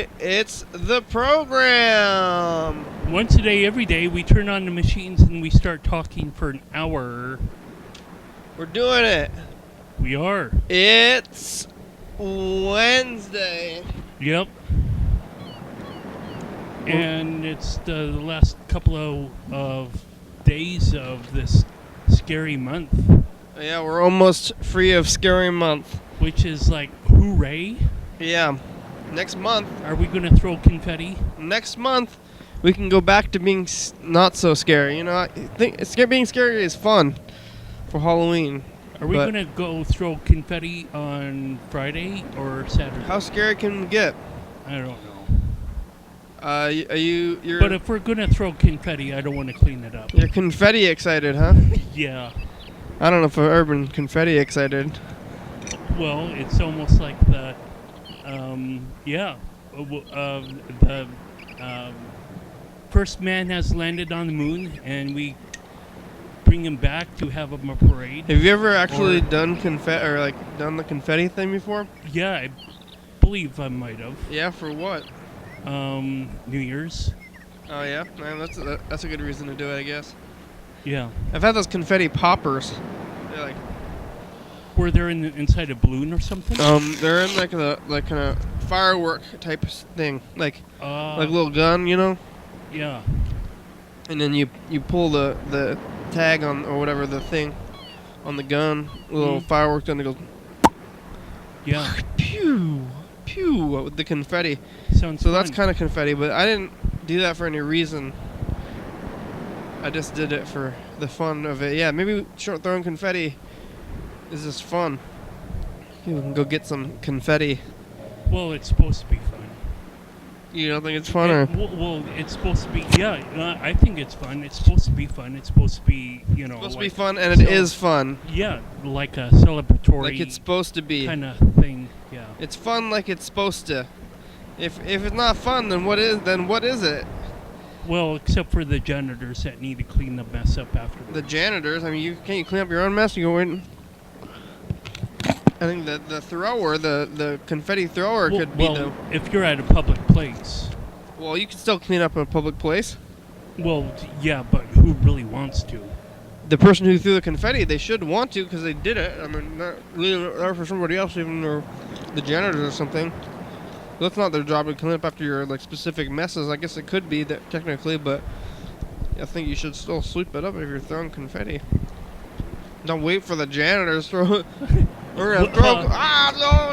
boy. It's the program. Once a day, every day, we turn on the machines and we start talking for an hour. We're doing it. We are. It's Wednesday. Yep. And it's the last couple of days of this scary month. Yeah, we're almost free of scary month. Which is like, hooray. Yeah. Next month. Are we going to throw confetti? Next month, we can go back to being not so scary. You know, I think being scary is fun for Halloween. Are we going to go throw confetti on Friday or Saturday? How scary can we get? I don't know. But if we're going to throw confetti, I don't want to clean it up. You're confetti excited, huh? Yeah. I don't know if I've ever been confetti excited. Well, it's almost like the first man has landed on the moon, and we bring him back to have him a parade. Have you ever actually done done the confetti thing before? Yeah, I believe I might have. Yeah, for what? New Year's. Oh yeah, man, that's a good reason to do it, I guess. Yeah. I've had those confetti poppers. They're like. Were they inside a balloon or something? They're in like kind of firework type thing, like a little gun, you know. Yeah. And then you pull the tag on or whatever the thing on the gun, little firework, then it goes. Yeah. Pew pew with the confetti. Sounds so fun. That's kind of confetti, but I didn't do that for any reason. I just did it for the fun of it. Yeah, maybe short throwing confetti is just fun. We can go get some confetti. Well, it's supposed to be fun. You don't think it's fun? Or? Well, it's supposed to be. Yeah, I think it's fun. It's supposed to be fun. It's supposed to be, It's supposed to be fun, and it is fun. Yeah, like a celebratory. Like it's supposed to be. Kind of thing. Yeah. It's fun like it's supposed to. If it's not fun, then what is it? Well, except for the janitors that need to clean the mess up afterwards. The janitors? I mean, can't you clean up your own mess? You go in. I think the thrower, the confetti thrower could be the... if you're at a public place. Well, you can still clean up a public place. Well, yeah, but who really wants to? The person who threw the confetti, they should want to because they did it. I mean, not leaving it there for somebody else, even or the janitors or something. That's not their job to clean up after your specific messes. I guess it could be that technically, but I think you should still sweep it up if you're throwing confetti. Don't wait for the janitors to throw it. We're gonna throw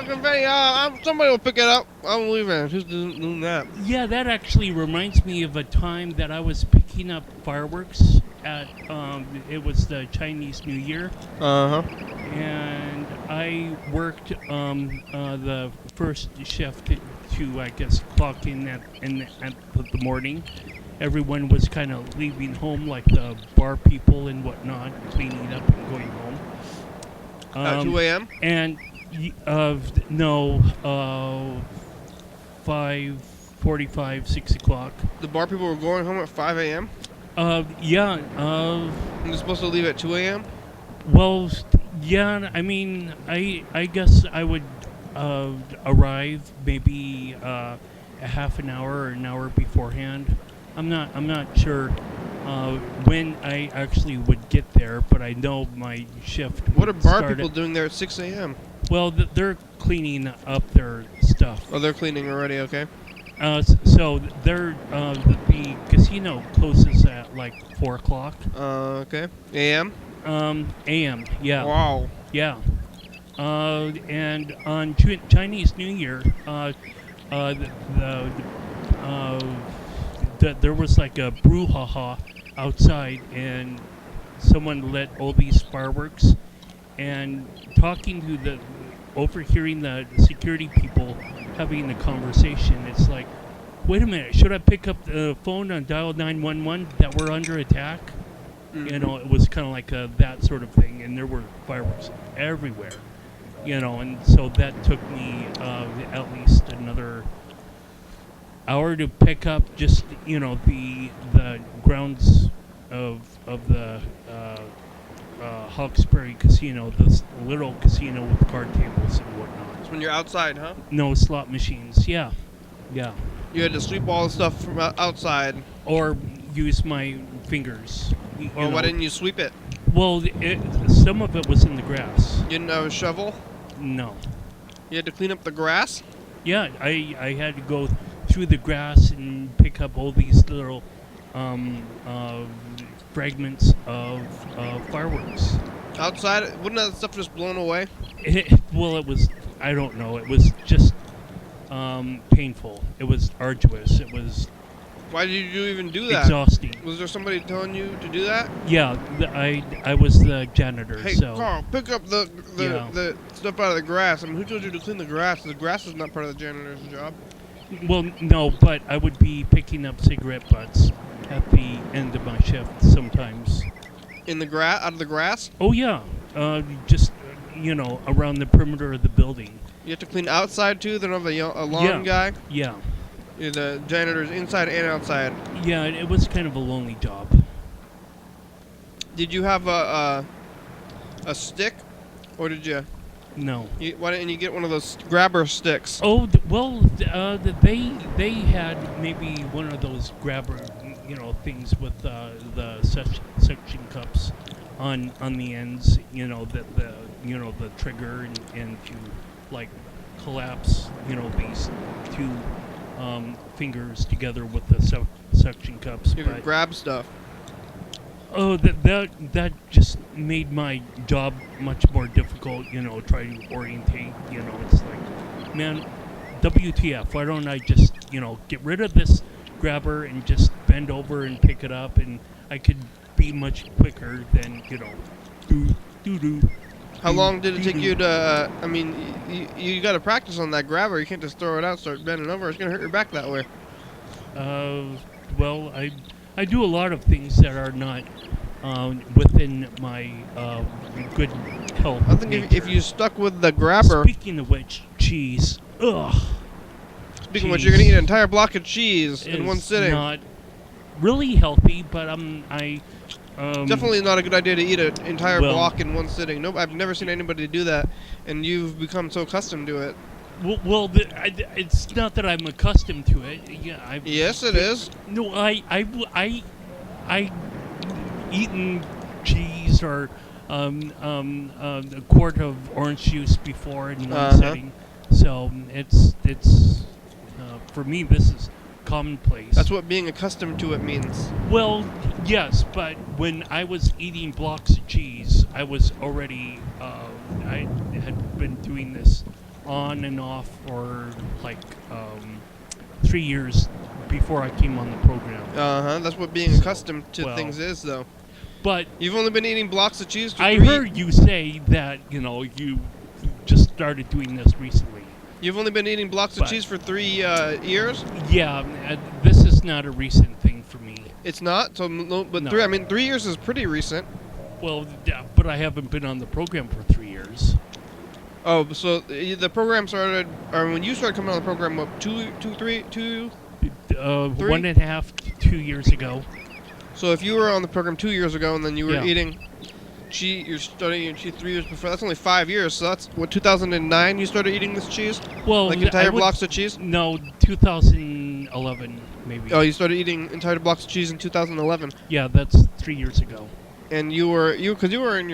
confetti. Somebody will pick it up. I'm leaving. Who's doing that? Yeah, that actually reminds me of a time that I was picking up fireworks at. It was the Chinese New Year. And I worked the first shift to I guess clock in at the morning. Everyone was kind of leaving home, like the bar people and whatnot, cleaning up and going home. At 2 a.m.? And, 5:45, 6 o'clock. The bar people were going home at 5 a.m.? Yeah. And they're supposed to leave at 2 a.m.? Well, yeah, I mean, I guess I would arrive maybe a half an hour or an hour beforehand. I'm not sure when I actually would get there, but I know my shift. What are bar people doing there at 6 a.m.? Well, they're cleaning up their stuff. Oh, they're cleaning already. Okay. So they're the casino closes at like 4 o'clock. Okay. A.m. A.m. Yeah. Wow. Yeah. And on Chinese New Year, there was like a brouhaha outside, and someone lit all these fireworks, and overhearing the security people having the conversation. It's like, wait a minute, should I pick up the phone and dial 911 that we're under attack? Mm-hmm. You know, it was kind of like that sort of thing, and there were fireworks everywhere. You know, and so that took me at least another hour to pick up just, you know, the grounds of the Hawkesbury Casino, this little casino with card tables and whatnot. It's when you're outside, huh? No slot machines, yeah. Yeah. You had to sweep all the stuff from outside. Or use my fingers. Or why didn't you sweep it? Well, some of it was in the grass. You didn't have a shovel? No. You had to clean up the grass? Yeah, I had to go through the grass and pick up all these little fragments of fireworks. Outside? Wouldn't that stuff just blown away? Well, it was, I don't know, it was just painful. It was arduous. It was Why did you even do that? exhausting. Was there somebody telling you to do that? Yeah, I was the janitor, Hey, so... Carl, pick up the stuff out of the grass. I mean, who told you to clean the grass? The grass is not part of the janitor's job. Well, no, but I would be picking up cigarette butts at the end of my shift sometimes. In the grass? Out of the grass? Oh, yeah. Just, around the perimeter of the building. You have to clean outside, too? They don't have a lawn guy? Yeah. Yeah, the janitor's inside and outside. Yeah, it was kind of a lonely job. Did you have a stick? Or did you... No. Why didn't you get one of those grabber sticks? Oh, they had maybe one of those grabber, things with the suction cups on the ends, the trigger and to like collapse, these two fingers together with the suction cups. You could grab stuff. Oh, that just made my job much more difficult, trying to orientate, it's like, man, WTF, why don't I just, get rid of this grabber and just bend over and pick it up, and I could be much quicker than, do. How long did it take you to, you got to practice on that grabber. You can't just throw it out, start bending over. It's going to hurt your back that way. Well, I do a lot of things that are not within my good health. I think if you stuck with the grabber... Speaking of which, cheese. Ugh. Speaking of which, you're going to eat an entire block of cheese in one sitting. It's not really healthy, but definitely not a good idea to eat an entire block in one sitting. Nope, I've never seen anybody do that, and you've become so accustomed to it. Well, it's not that I'm accustomed to it. Yeah, yes, it is. No, I eaten cheese or a quart of orange juice before in one setting. So it's for me, this is commonplace. That's what being accustomed to it means. Well, yes, but when I was eating blocks of cheese, I was already I had been doing this on and off for like 3 years before I came on the program. That's what being accustomed to things is, though. But you've only been eating blocks of cheese. I heard you say that you just started doing this recently. You've only been eating blocks of cheese for 3 years. Yeah, this is not a recent thing for me. It's not. So, but no. 3 years is pretty recent. Well, yeah, but I haven't been on the program for 3 years. Oh, so the program started, or when you started coming on the program, what, 3? 1.5 to 2 years ago. So if you were on the program 2 years ago and then you were eating cheese, you're starting eating cheese 3 years before, that's only 5 years. So that's, what, 2009 you started eating this cheese? Well, like entire blocks of cheese? No, 2011 maybe. Oh, you started eating entire blocks of cheese in 2011? Yeah, that's 3 years ago. And you were in your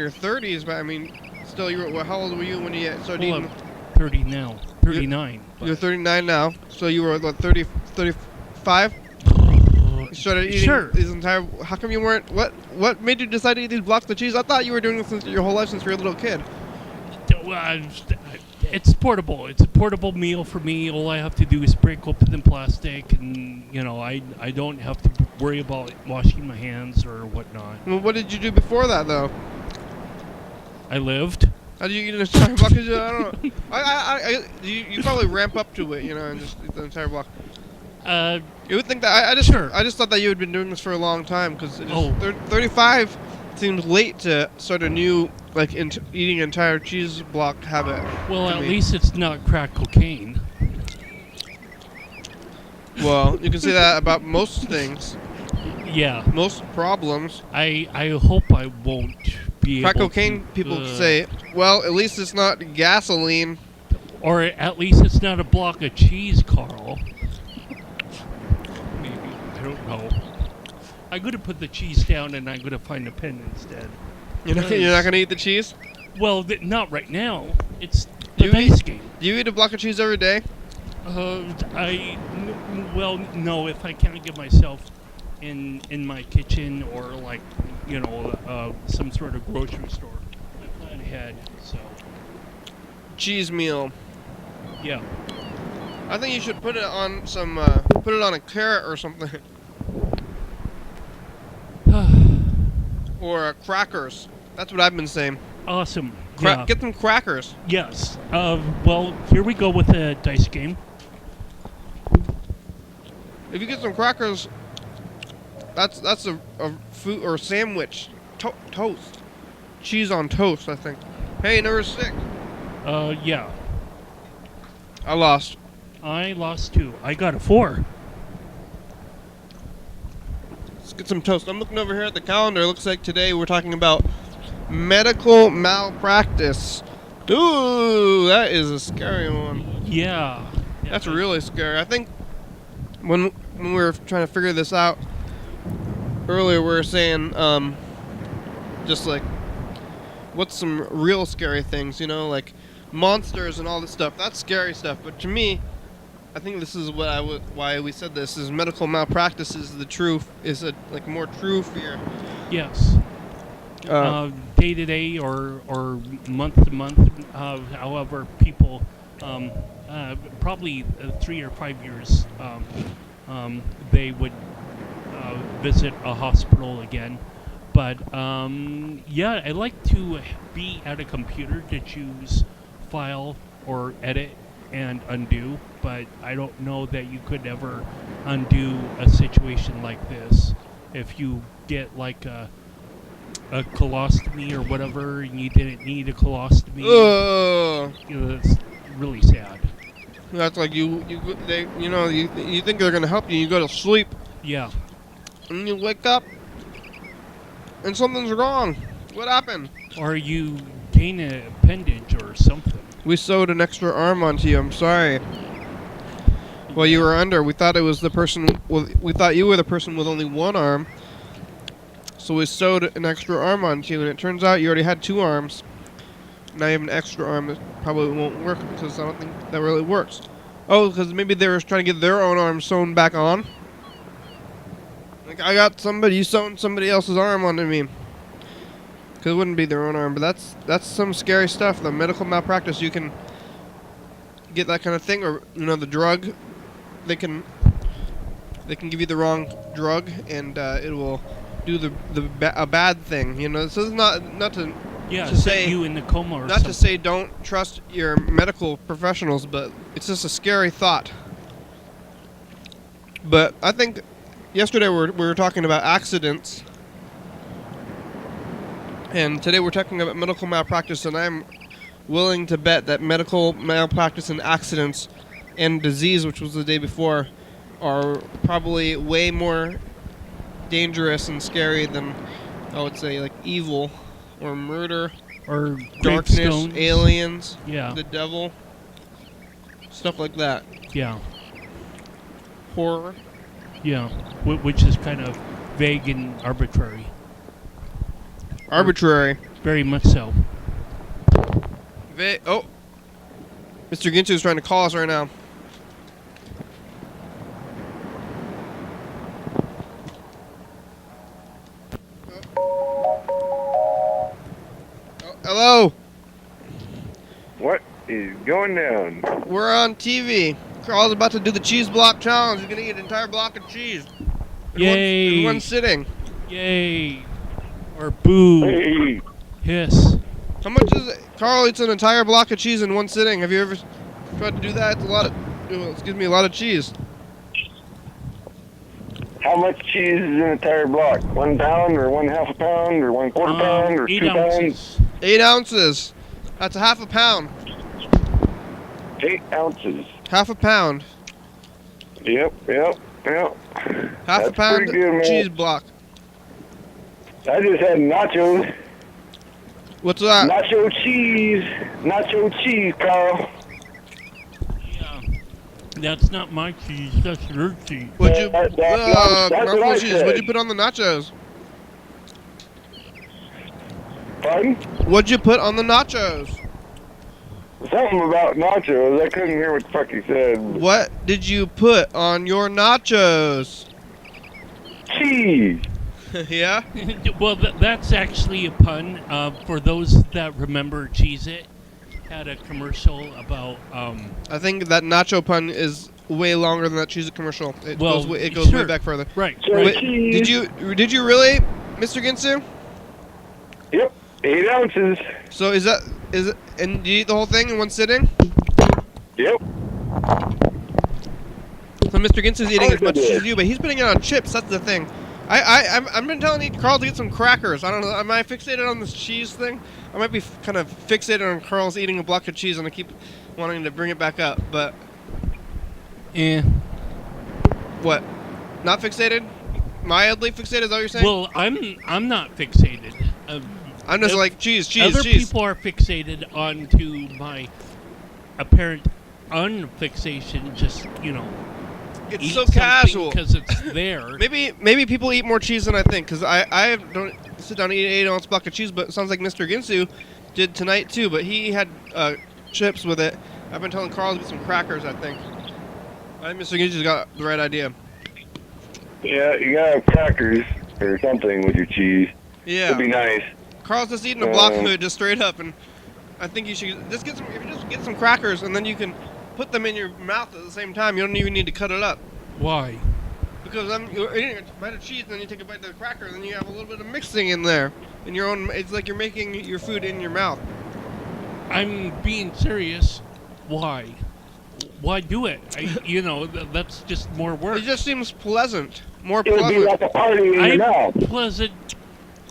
30s, but I mean, still, how old were you when you started eating? I'm 30 now. 39. You're 39 now, so you were, what, 35? You started eating these entire... How come you weren't... What made you decide to eat these blocks of cheese? I thought you were doing this your whole life since you were a little kid. It's portable. It's a portable meal for me. All I have to do is break open the plastic, and, I don't have to worry about washing my hands or whatnot. Well, what did you do before that, though? I lived. How do you eat an entire block of cheese? I don't know. You probably ramp up to it, and just eat the entire block. You would think that I just thought that you had been doing this for a long time, because 35 seems late to start a new eating an entire cheese block habit. Well, at least it's not crack cocaine. Well, you can say that about most things. Yeah. Most problems. I hope I won't be crack able cocaine to, people say, well, at least it's not gasoline. Or at least it's not a block of cheese, Carl. don't know. I'm gonna put the cheese down and I'm gonna find a pen instead. You're not gonna eat the cheese? Well, not right now. It's the dice game. Do you eat a block of cheese every day? Well, no. If I can't get myself in my kitchen or like, some sort of grocery store, I plan ahead. So. Cheese meal. Yeah. I think you should put it on put it on a carrot or something. Or crackers. That's what I've been saying. Awesome. Yeah. Get them crackers. Yes. Well, here we go with the dice game. If you get some crackers, that's a food or sandwich. Toast. Cheese on toast, I think. Hey, number 6. Yeah. I lost. I lost 2. I got a 4. Let's get some toast. I'm looking over here at the calendar. It looks like today we're talking about medical malpractice. Ooh, that is a scary one. Yeah. That's really scary. I think when we were trying to figure this out earlier, we were saying just like what's some real scary things, like monsters and all this stuff. That's scary stuff. But to me, I think this is why we said this is medical malpractice is the truth is a more true fear. Yes. Day to day or month to month. However, people probably 3 or 5 years they would visit a hospital again. But yeah, I like to be at a computer to choose file or edit and undo, but I don't know that you could ever undo a situation like this. If you get like a colostomy or whatever and you didn't need a colostomy, it's really sad. That's like you think they're gonna help you, you go to sleep. Yeah. And you wake up and something's wrong. What happened? Or you gain an appendage or something. We sewed an extra arm onto you. I'm sorry. Well, you were under. We thought it was the person. We thought you were the person with only one arm. So we sewed an extra arm onto you, and it turns out you already had 2 arms. Now you have an extra arm that probably won't work because I don't think that really works. Oh, because maybe they were trying to get their own arm sewn back on. Like I got you sewn somebody else's arm onto me. Because it wouldn't be their own arm, but that's some scary stuff. The medical malpractice, you can get that kind of thing, or the drug, they can give you the wrong drug, and it will do a bad thing. This is not to to say you in the coma or not something. to say don't trust your medical professionals, but it's just a scary thought. But I think yesterday we were talking about accidents. And today we're talking about medical malpractice, and I'm willing to bet that medical malpractice and accidents and disease, which was the day before, are probably way more dangerous and scary than, I would say, like evil or murder or darkness, gravestones. aliens, Yeah. the devil, stuff like that. Yeah. Horror. Yeah. Which is kind of vague and arbitrary. Arbitrary. Very much so. Oh. Mr. Ginsu is trying to call us right now. Oh, hello. What is going down? We're on TV. Carl's about to do the cheese block challenge. He's going to eat an entire block of cheese. Yay. In one sitting. Yay. Or boo. Hey, Hiss. How much is it? Carl eats an entire block of cheese in one sitting. Have you ever tried to do that? It's a lot of cheese. how much cheese is in an entire block? 1 pound or 1/2 pound or 1/4 pound or 8 2 pounds? ounces. 8 ounces. That's a half a pound. 8 ounces. Half a pound. Yep. Half That's a pound pretty good, man. cheese block. I just had nachos. What's that? Nacho cheese, Carl. Yeah. That's not my cheese. That's your cheese. What'd you, That's what I cheese. said. What'd you put on the nachos? Pardon? What'd you put on the nachos? Something about nachos. I couldn't hear what the fuck he said. What did you put on your nachos? Cheese. Yeah? Well, that's actually a pun. For those that remember Cheez-It, had a commercial about. I think that nacho pun is way longer than that cheese commercial. It Well, goes sure. way back further. Right. So right. Wait, cheese. did you really, Mr. Ginsu? Yep. 8 ounces. So is it and do you eat the whole thing in one sitting? Yep. So Mr. Ginsu's eating as course I much cheese did. as you, but he's putting it on chips. That's the thing. I've been telling Carl to get some crackers. I don't know. Am I fixated on this cheese thing? I might be kind of fixated on Carl's eating a block of cheese, and I keep wanting to bring it back up. But what? Not fixated? Mildly fixated? Is that what you're saying? Well, I'm not fixated. I'm just oth- like cheese. Other cheese. people are fixated onto my apparent unfixation. Just It's eat so casual. because it's there. Maybe people eat more cheese than I think, because I don't sit down and eat an 8-ounce block of cheese, but it sounds like Mr. Ginsu did tonight too, but he had chips with it. I've been telling Carl to get some crackers, I think. I think Mr. Ginsu's got the right idea. Yeah, you gotta have crackers or something with your cheese. Yeah. It'd be nice. Carl's just eating a block of it just straight up, and I think you should just get some. If you just get some crackers, and then you can put them in your mouth at the same time. You don't even need to cut it up. Why? Because you're eating a bite of cheese, and then you take a bite of the cracker, and then you have a little bit of mixing in there. In your own, it's like you're making your food in your mouth. I'm being serious. Why? Why do it? That's just more work. It just seems pleasant, more It would be pleasant. like a party in your I'm mouth. pleasant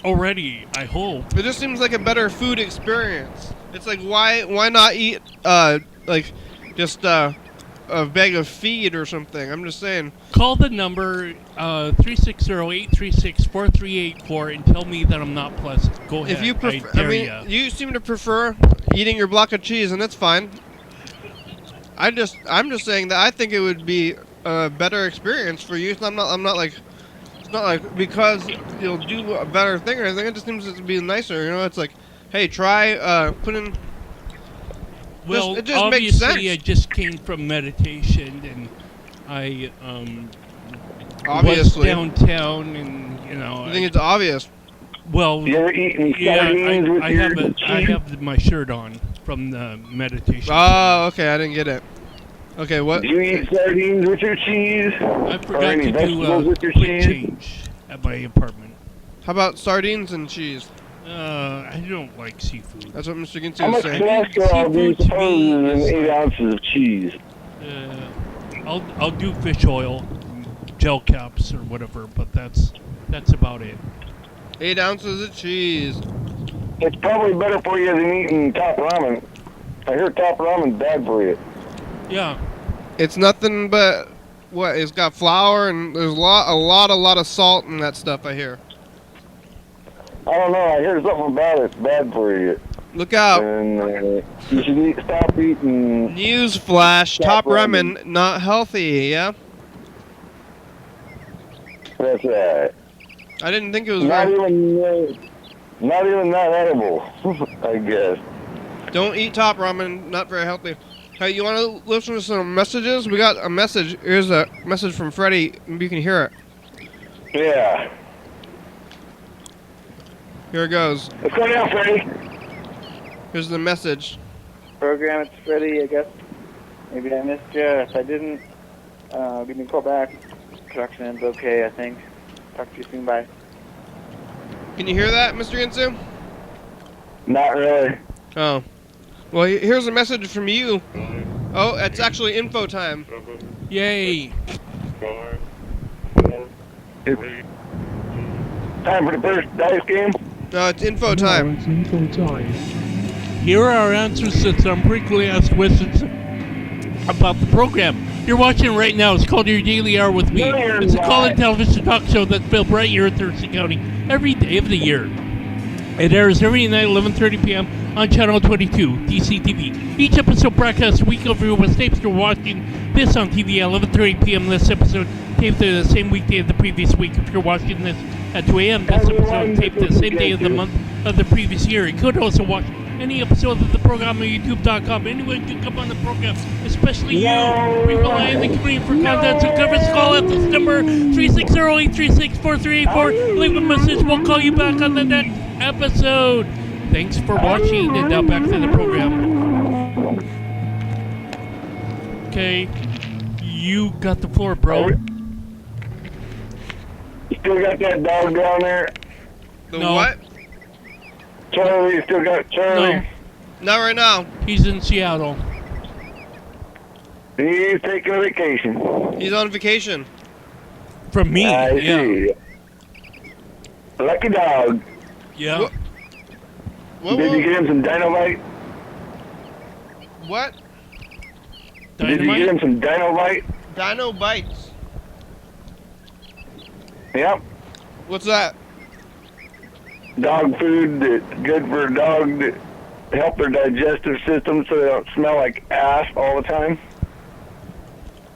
already, I hope. It just seems like a better food experience. It's like why not eat just a bag of feed or something? I'm just saying. Call the number 360-836-4384 and tell me that I'm not pleasant. Go ahead. If you prefer, I dare ya. you seem to prefer eating your block of cheese, and that's fine. I'm just saying that I think it would be a better experience for you. So I'm not like, it's not like because you'll do a better thing or anything. It just seems to be nicer. It's like, hey, try put in. Well, it just makes obviously, sense. I just came from meditation, and I Obviously. was downtown, and I think it's obvious. well, You ever eaten yeah, sardines with I your have cheese? I have my shirt on from the meditation. Oh, okay. I didn't get it. Okay, what? Do you eat sardines with your cheese? I or forgot any to do vegetables a with your quick cheese? change at my apartment. How about sardines and cheese? I don't like seafood. That's what Mr. Ginsu How is much saying. cholesterol do you Seafood to suppose me is in is 8 ounces of cheese? I'll do fish oil, gel caps or whatever, but that's about it. 8 ounces of cheese. It's probably better for you than eating top ramen. I hear top ramen's bad for you. Yeah. It's nothing but what? It's got flour and there's a lot of salt in that stuff. I hear. I don't know. I hear something about it's bad for you. Look out! And you should stop eating. News flash: Top top ramen not healthy. Yeah. That's right. I didn't think it was. Not Right. not even that edible. I guess. Don't eat top ramen. Not very healthy. Hey, you want to listen to some messages? We got a message. Here's a message from Freddie. Maybe you can hear it. Yeah. Here it goes. What's going on, Freddie? Here's the message. Program, it's Freddie, I guess. Maybe I missed you. If I didn't, give me a call back. Production ends okay, I think. Talk to you soon, bye. Can you hear that, Mr. Ginsu? Not really. Oh. Well, here's a message from you. Oh, it's actually info time. Yay. Time for the first dice game. No, it's info time. Here are our answers to some frequently asked questions about the program. You're watching right now. It's called Your Daily Hour with Me. No, you're It's a not. call-in television talk show that's built right here in Thurston County every day of the year. It airs every night, 11:30 p.m. on Channel 22, TCTV. Each episode broadcasts a week over West Thurston, Washington. This on TV at 11:30 p.m. This episode taped the same weekday of the previous week. If you're watching this at 2 a.m., this episode taped the same day of the month of the previous year. You could also watch any episode of the program on YouTube.com. Anyone can come on the program, especially you. We rely on the community for content, so give us a call at this number, 360-836-4384. Leave a message, we'll call you back on the next episode. Thanks for watching, and now back to the program. Okay, you got the floor, bro. You still got that dog down there? The No. what? Charlie, you still got Charlie? No, Not right now. he's in Seattle. He's taking a vacation. He's on vacation. From me, I yeah. see. Lucky dog. Yeah. What? Did you get him some Dynamite? What? Did you get Dynamite? him some Dynamite? Dino bites. Yep. What's that? Dog food that's good for a dog that help their digestive system so they don't smell like ass all the time.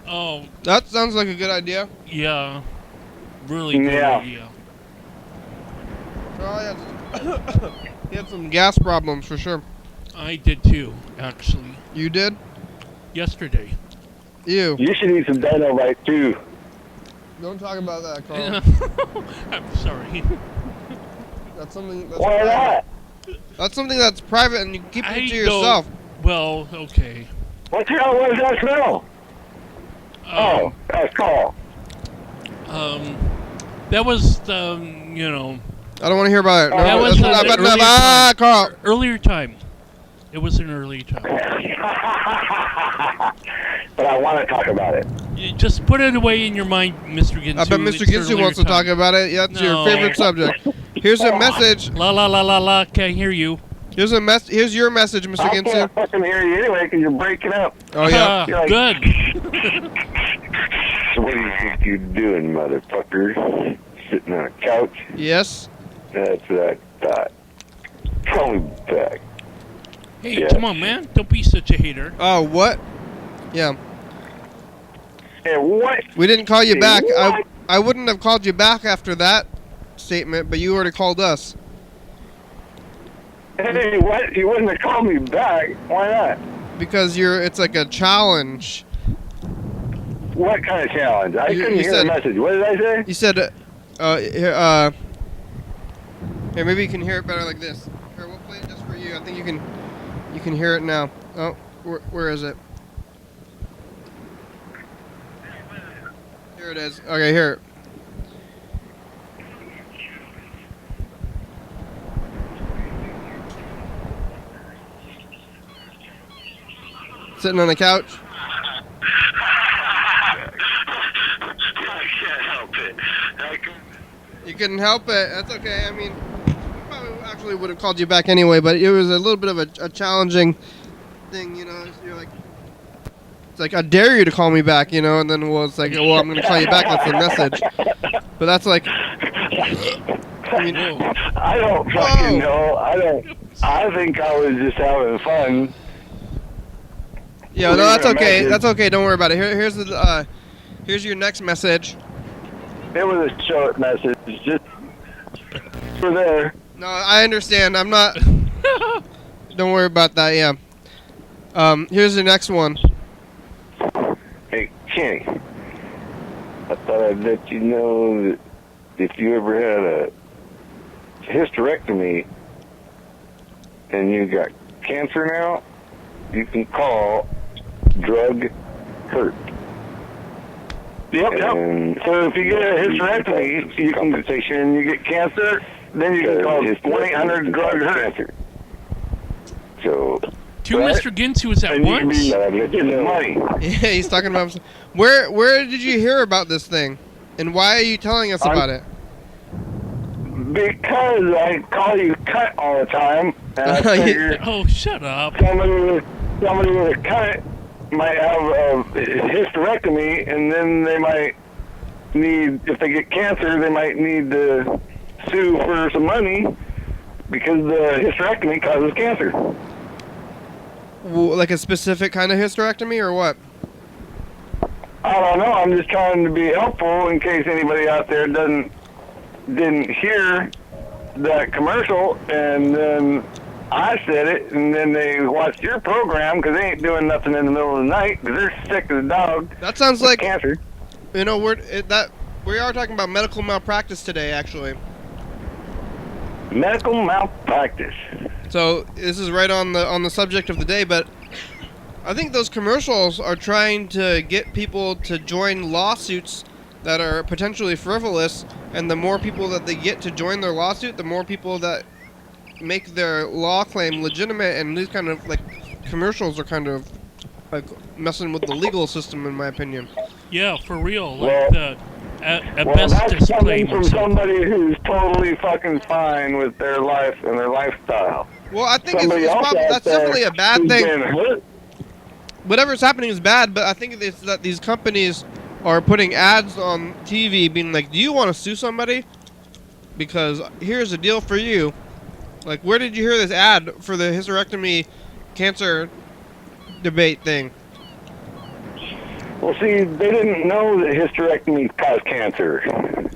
Oh, That sounds like a good idea. yeah. Really good Yeah. idea. Oh, he had some gas problems for sure. I did too, actually. You did? Yesterday. You. You should eat some Dynamite too. Don't talk about that, Carl. I'm sorry. That's something. That's Why private. not? That's something that's private, and you keep it to I yourself. Well, okay. What does that smell? Oh, that's Carl. That was the, you know, I don't want to hear about it. No, That was that's an not earlier ah, time. Carl. earlier time. It was an earlier time. But I want to talk about it. You just put it away in your mind, Mr. Ginsu. I bet Mr. It's Ginsu earlier wants to time. talk about it. Yeah, that's your No. favorite subject. Here's a message. La la la la la. Can't hear you. Here's your message, Mr. I Ginsu. can't fucking hear you anyway because you're breaking up. Oh yeah. Ah, good. So what do you think you're doing, motherfucker? Sitting on a couch? Yes. That's what I thought. Call me back. Hey, Yeah. come on, man. Don't be such a hater. Oh, what? Yeah. Hey, what? We didn't call you Hey, back. what? I wouldn't have called you back after that statement, but you already called us. Hey, what? You wouldn't have called me back. Why not? Because it's like a challenge. What kind of challenge? I You- couldn't you hear said- the message. What did I say? You said, here, maybe you can hear it better like this. Here, we'll play it just for you. I think you can hear it now. Oh, where is it? Here it is. Okay, here. Sitting on the couch. I can't help it. You couldn't help it. That's okay. I mean, we probably actually would have called you back anyway, but it was a little bit of a challenging thing, you know. You're like, it's like I dare you to call me back, you know, and then it's like, well, I'm gonna call you back. That's the message. But that's like, I mean, I don't fucking know. I think I was just having fun. yeah, no, that's okay. That's okay. Don't worry about it. Here's your next message. It was a short message. Just for there. No, I understand. I'm not. Don't worry about that. Yeah. Here's the next one. Hey, Kenny. I thought I'd let you know that if you ever had a hysterectomy and you got cancer now, you can call Drug Hurt. Yep. So if you get a hysterectomy, you can and you get cancer, then you can call 1-800 Drug Hurt. So Two Mr. Ginsu at once? It's money. Yeah, he's talking about. Where did you hear about this thing, and why are you telling us about it? Because I call you cut all the time, and I figure Oh, shut up. somebody with a cut might have a hysterectomy, and then they might need, if they get cancer, they might need to sue for some money. because the hysterectomy causes cancer. Like a specific kind of hysterectomy or what? I don't know. I'm just trying to be helpful in case anybody out there didn't hear that commercial, and then I said it, and then they watched your program because they ain't doing nothing in the middle of the night because they're sick as a dog. That sounds with like cancer. You know, we are talking about medical malpractice today, actually. Medical malpractice. So this is right on the subject of the day, but I think those commercials are trying to get people to join lawsuits that are potentially frivolous, and the more people that they get to join their lawsuit, the more people that make their law claim legitimate, and these kind of like commercials are kind of like messing with the legal system, in my opinion. Yeah, for real. Well, Like the well, that's asbestos coming claim from or something. somebody who's totally fucking fine with their life and their lifestyle. Well, I think Somebody it's else probably, out that's there definitely a bad who's thing. been hurt. Whatever's happening is bad, but I think it's that these companies are putting ads on TV being like, do you want to sue somebody? Because here's a deal for you. Like, where did you hear this ad for the hysterectomy cancer debate thing? Well, see, they didn't know that hysterectomy caused cancer.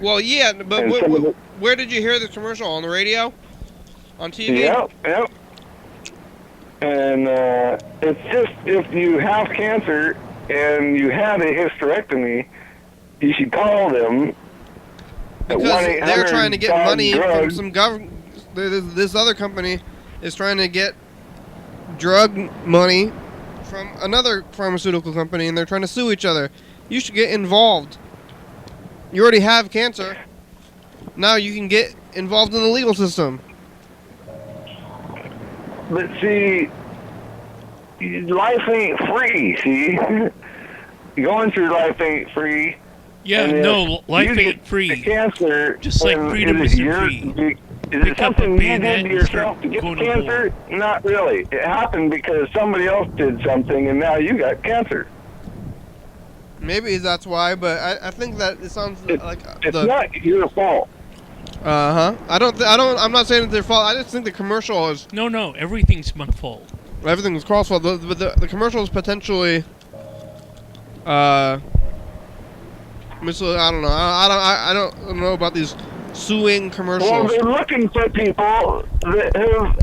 Well, yeah, but And some of the- where did you hear this commercial? On the radio? On TV? Yep. And it's just, if you have cancer and you had a hysterectomy, you should call them at Because they're trying to get money from $1-800-DRUG. some government. This other company is trying to get drug money from another pharmaceutical company, and they're trying to sue each other. You should get involved. You already have cancer. Now you can get involved in the legal system. But see, life ain't free, see? Going through life ain't free. Yeah, And if no, life you ain't get free. Cancer, Just like and freedom is it isn't your- free. Is it Pick up a something you bayonet did to and yourself start to get going to cancer? Not really. It happened because somebody else did something, and now you got cancer. Maybe that's why, but I think that it sounds like It's not your fault. I'm not saying it's their fault. I just think the commercial is No, everything's my fault. everything's Carl's fault. But the commercial is potentially I don't know. I don't know about these suing commercials. Well, they're looking for people that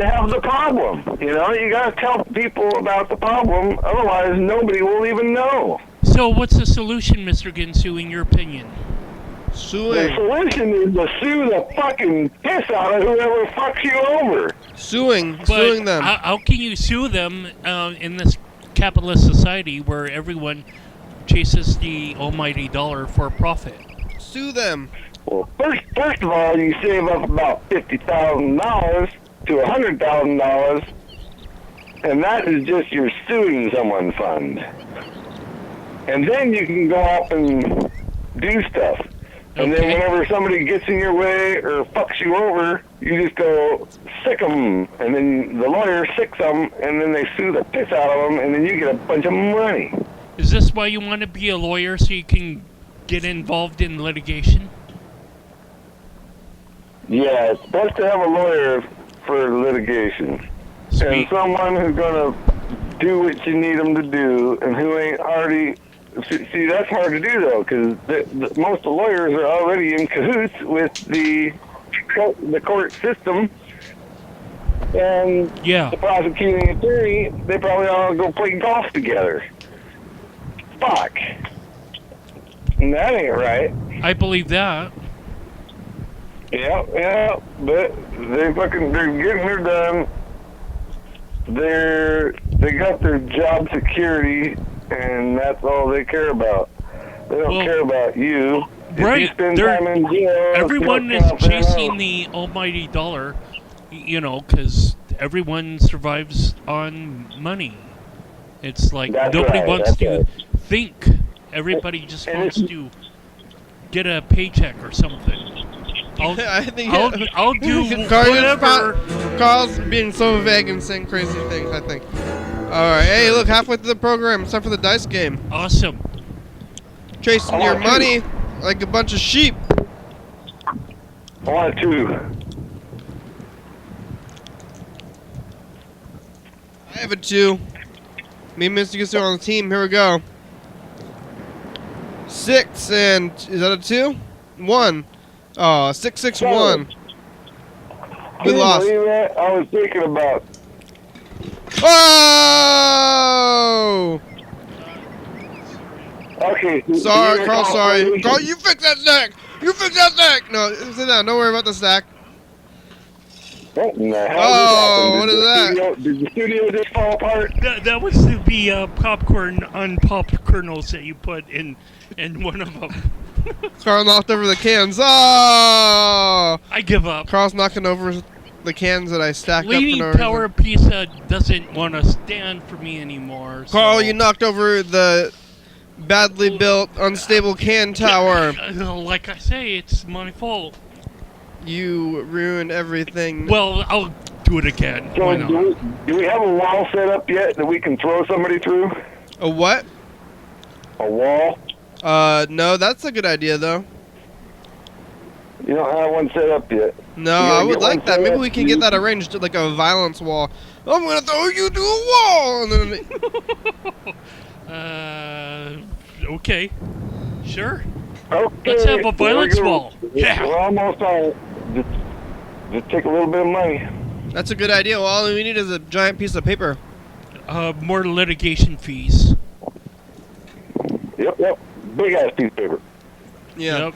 have the problem. You know, you got to tell people about the problem, otherwise nobody will even know. So what's the solution, Mr. Ginsu, in your opinion? The Suing solution is to sue the fucking piss out of whoever fucks you over. suing But them. how can you sue them in this capitalist society where everyone chases the almighty dollar for profit? Sue them. Well, first of all, you save up about $50,000 to $100,000, and that is just your suing someone fund. And then you can go out and do stuff. And then Okay. whenever somebody gets in your way or fucks you over, you just go sick them, and then the lawyer sicks them, and then they sue the piss out of them, and then you get a bunch of money. Is this why you want to be a lawyer, so you can get involved in litigation? Yeah, it's best to have a lawyer for litigation. And Sweet. someone who's going to do what you need them to do, and who ain't already... See, that's hard to do, though, because most of the lawyers are already in cahoots with the court system, and Yeah. the prosecuting attorney, they probably all go play golf together. Fuck. And that ain't right. I believe that. Yeah, but they're getting her done. They got their job security, and that's all they care about. They don't Well, care about you. right, If you spend they're- time in jail, Everyone it's is not gonna chasing help. the almighty dollar, you know, because everyone survives on money. It's like That's nobody right, wants that's to right. think. Everybody just And wants it's- to get a paycheck or something. I think I'll do whatever. Carl's being so vague and saying crazy things, I think. Alright, hey, look, halfway through the program. It's time for the dice game. Awesome. Chasing I your want to. money like a bunch of sheep. I want to. have a 2. Me and Mr. Ginsu are on the team. Here we go. 6 and is that a 2? 1. Oh, 661. We Can you lost. believe that? I was thinking about. Oh! Okay. Sorry, Carl. Sorry, Carl. You fix that stack. You fix that stack. No, sit down. Don't worry about the stack. What in the hell Oh, just what happened? is Did the studio just fall apart? That was the popcorn unpopped kernels that you put in one of them. Carl knocked over the cans. Oh! I give up. Carl's knocking over the cans that I stacked Leaning up for no Tower reason. Pizza doesn't want to stand for me anymore. Carl, so- you knocked over the badly built, unstable can tower. Like I say, it's my fault. You ruined everything. Well, I'll do it again. So Why not? do we have a wall set up yet that we can throw somebody through? A what? A wall? No, that's a good idea though. You don't have one set up yet. No, You gotta I would get like one that. set Maybe up, we can get dude. that arranged like a violence wall. I'm gonna throw you to a wall, and then Okay. Sure. Okay. Let's have a violence we're gonna- wall. Yeah. We're almost on it. Just take a little bit of money. that's a good idea. Well, all we need is a giant piece of paper. More litigation fees. Yep. Big ass piece of paper. Yeah.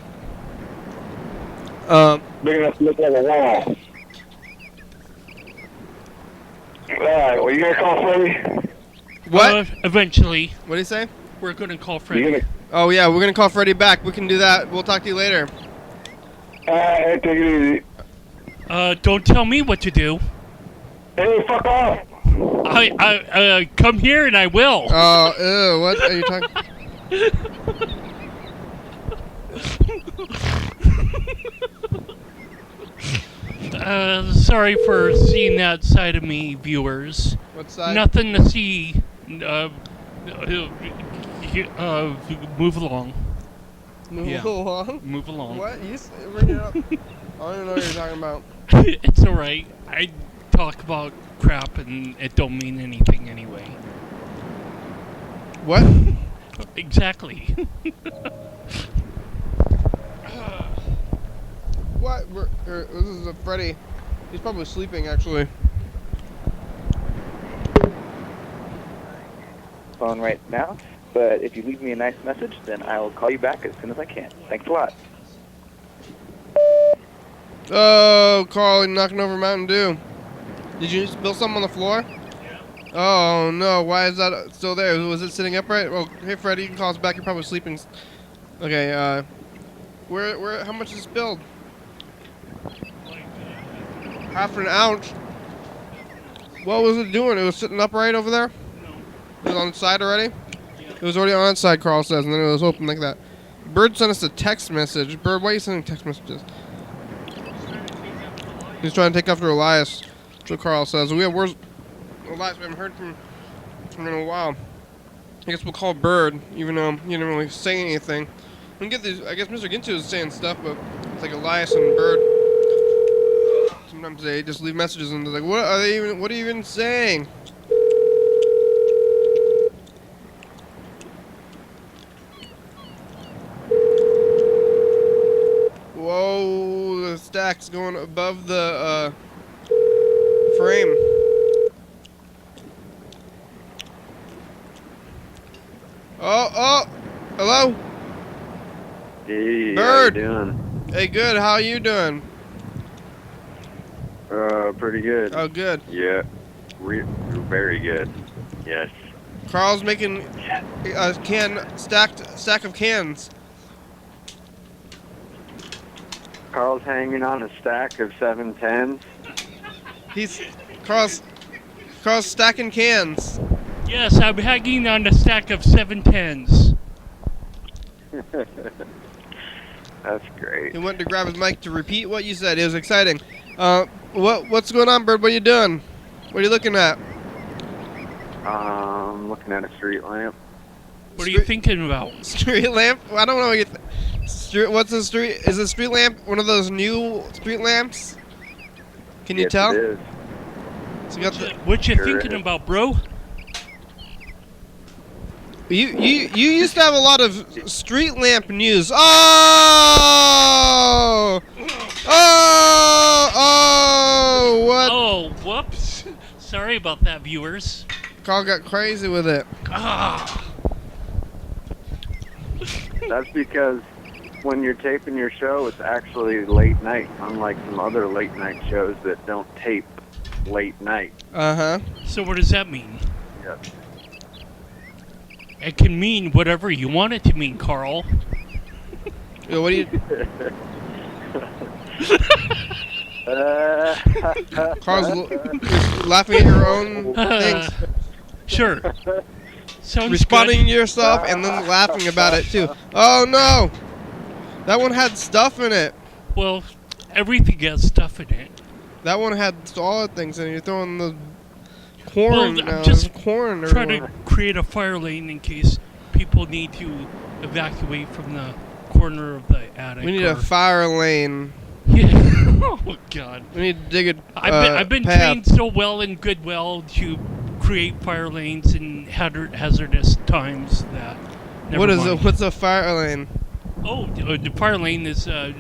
Yep. Big enough to look like a wall. Alright, well, you gonna call Freddie? What? Eventually, What do you say? we're gonna call You Freddie. gonna... Oh yeah, we're gonna call Freddie back. We can do that. We'll talk to you later. Alright, take it easy. Don't tell me what to do. Hey, fuck off! I come here and I will. Oh, ew, what are you talking? Sorry for seeing that side of me, viewers. What side? Nothing to see. Move along. Move Yeah. along. Move along. What? Bring it up. I don't even know what you're talking about. It's alright. I talk about crap and it don't mean anything anyway. What? Exactly. What? This is a Freddy. He's probably sleeping, actually. Phone right now, but if you leave me a nice message, then I will call you back as soon as I can. Thanks a lot. Oh, Carl, you're knocking over Mountain Dew. Did you spill something on the floor? Yeah. Oh, no. Why is that still there? Was it sitting upright? Well, hey, Freddy, you can call us back. You're probably sleeping. Okay, how much is spilled? Half an ounce. What was it doing? It was sitting upright over there? It was on its side already? Yeah. It was already on its side, Carl says, and then it was open like that. Berd sent us a text message. Berd, why are you sending text messages? He's trying to take after Elias. That's what Carl says. Where's Elias? We haven't heard from him in a while. I guess we'll call Berd, even though he didn't really say anything. We can get these. I guess Mr. Ginsu is saying stuff, but it's like Elias and Berd. Sometimes they just leave messages and they're like, "What are they even? What are you even saying?" Whoa, the stack's going above the frame. Oh, hello? Hey, Berd. how you doing? Hey, good, how you doing? Pretty good. Oh, good. Yeah, we're very good. Yes. Carl's making a stack of cans. Carl's hanging on a stack of 710s. Carl's stacking cans. Yes, I'm hanging on a stack of 710s. That's great. He went to grab his mic to repeat what you said. It was exciting. What's going on, Berd? What are you doing? What are you looking at? Looking at a street lamp. What are you thinking about? Street lamp? I don't know. What's a street? Is a street lamp one of those new street lamps? Can you Yes, tell? It is. So you got the, What you Sure thinking is. about, bro? you used to have a lot of street lamp news. Oh! What? Oh, whoops. Sorry about that, viewers. Carl got crazy with it. Ah, That's because when you're taping your show, it's actually late night, unlike some other late night shows that don't tape late night. Uh-huh. so what does that mean? Yeah. It can mean whatever you want it to mean, Carl. Yo, what do you... Carl's laughing at your own things. Sure. Sounds Responding good. to yourself and then laughing about it, too. Oh, no! That one had stuff in it. Well, everything has stuff in it. That one had solid things in it. You're throwing the corn Well, now. I'm just There's corn Trying everywhere. to create a fire lane in case people need to evacuate from the corner of the attic. We need a fire lane. Yeah. Oh God. We need to dig a I've been path. trained so well in Goodwill to create fire lanes in hazardous times that. What is never it? mind. What's a fire lane? Oh, the fire lane is a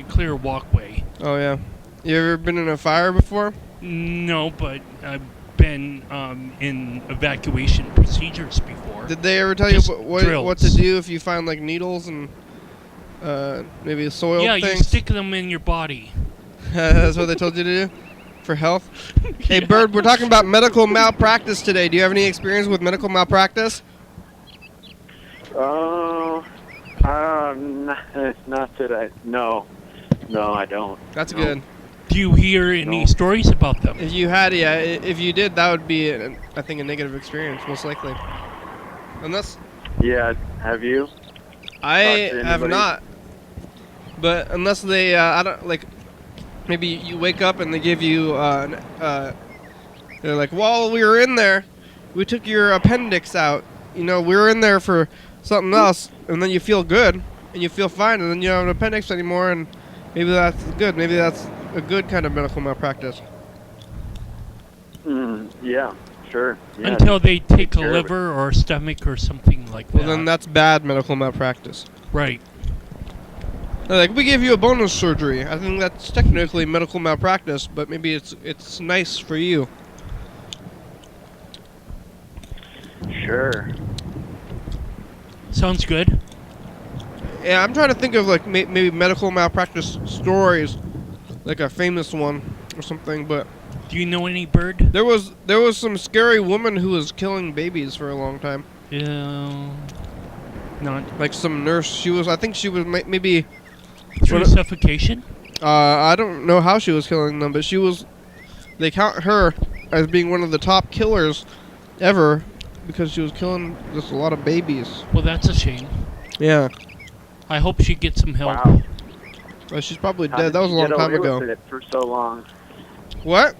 clear walkway. Oh, yeah. You ever been in a fire before? No, but I've been in evacuation procedures before. Did they ever tell you Just what to drills. do if you find, like, needles and maybe soil Yeah, you things? stick them in your body. That's what they told you to do? For health? Hey, Bird, we're talking about medical malpractice today. Do you have any experience with medical malpractice? Oh, not that I. No, I don't. That's No. good. Do you hear any No. stories about them? If you had, yeah, if you did, that would be, I think, a negative experience, most likely. Unless Yeah, have you? I Talk to have anybody? not. But unless they, I don't, like, maybe you wake up and they give you, they're like, while we were in there, we took your appendix out. You know, we were in there for something else, and then you feel good, and you feel fine, and then you don't have an appendix anymore, and maybe that's good. Maybe that's a good kind of medical malpractice. Yeah, sure. Yeah, Until they take a care of it. liver or a stomach or something like Well, that. then that's bad medical malpractice. Right. They're like, we gave you a bonus surgery. I think that's technically medical malpractice, but maybe it's nice for you. Sure. Sounds good. Yeah, I'm trying to think of like maybe medical malpractice stories, like a famous one or something. But Do you know any Bird? there was some scary woman who was killing babies for a long time. Yeah. Not Like some nurse. I think she was maybe. through What- suffocation? I don't know how she was killing them, but they count her as being one of the top killers ever because she was killing just a lot of babies. Well, that's a shame. Yeah. I hope she gets some help. Wow. Well, she's probably How dead. did That was she a long get time away ago. with it for so long? What?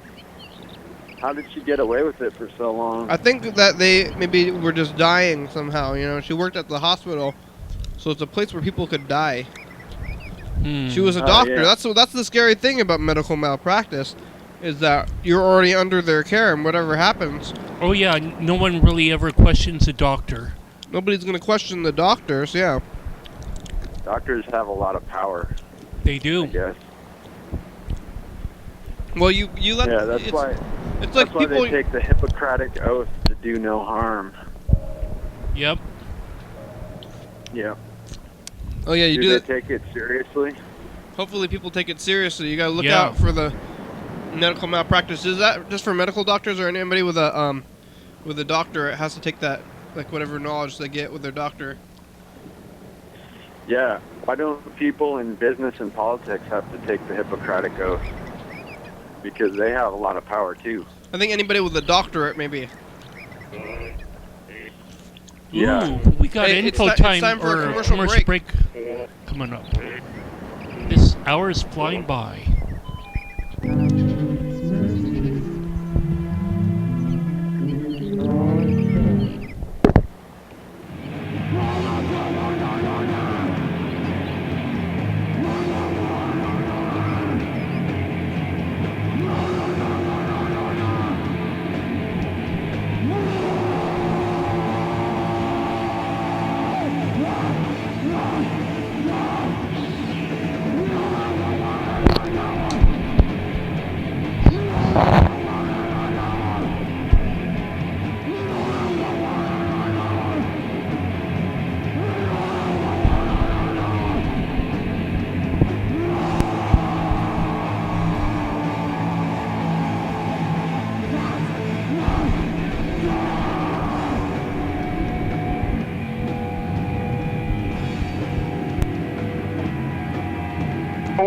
How did she get away with it for so long? I think that they maybe were just dying somehow. You know, she worked at the hospital, so it's a place where people could die. She was a Oh, doctor. yeah. That's the scary thing about medical malpractice, is that you're already under their care, and whatever happens, Oh yeah, no one really ever questions a doctor. nobody's gonna question the doctors. Yeah. Doctors have a lot of power, They I do. guess. Well, you let. Yeah, that's it's, why. It's like That's why people. they take the Hippocratic oath to do no harm. Yep. Yeah. Oh yeah, you do do they that. take it seriously? Hopefully, people take it seriously. You gotta look Yeah. out for the medical malpractice. Is that just for medical doctors, or anybody with a doctorate has to take that, like whatever knowledge they get with their doctor? Yeah. Why don't people in business and politics have to take the Hippocratic oath? Because they have a lot of power too. I think anybody with a doctorate, maybe. Yeah. Ooh, we got Hey, info it's time for a or commercial break coming up. This hour is flying by.